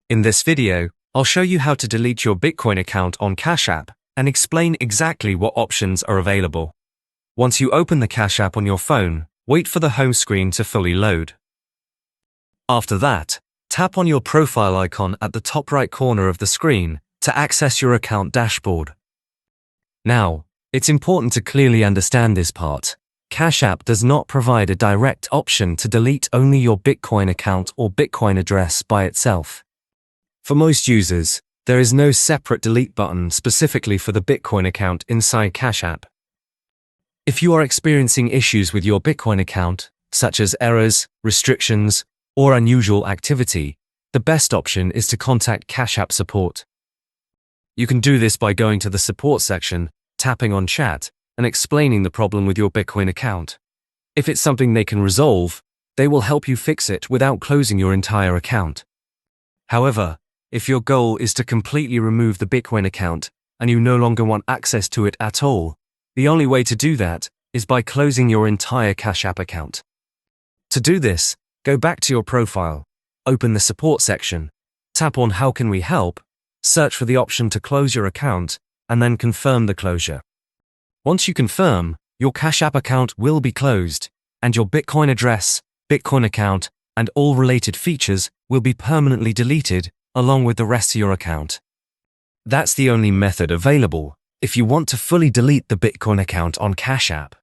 In this video, I'll show you how to delete your Bitcoin account on Cash App and explain exactly what options are available. Once you open the Cash App on your phone, wait for the home screen to fully load. After that, tap on your profile icon at the top right corner of the screen to access your account dashboard. Now, it's important to clearly understand this part. Cash App does not provide a direct option to delete only your Bitcoin account or Bitcoin address by itself. For most users, there is no separate delete button specifically for the Bitcoin account inside Cash App. If you are experiencing issues with your Bitcoin account, such as errors, restrictions, or unusual activity, the best option is to contact Cash App support. You can do this by going to the support section, tapping on chat, and explaining the problem with your Bitcoin account. If it's something they can resolve, they will help you fix it without closing your entire account. However, if your goal is to completely remove the Bitcoin account and you no longer want access to it at all, the only way to do that is by closing your entire Cash App account. To do this, go back to your profile, open the support section, tap on How Can We Help, search for the option to close your account, and then confirm the closure. Once you confirm, your Cash App account will be closed, and your Bitcoin address, Bitcoin account, and all related features will be permanently deleted along with the rest of your account. That's the only method available if you want to fully delete the Bitcoin account on Cash App.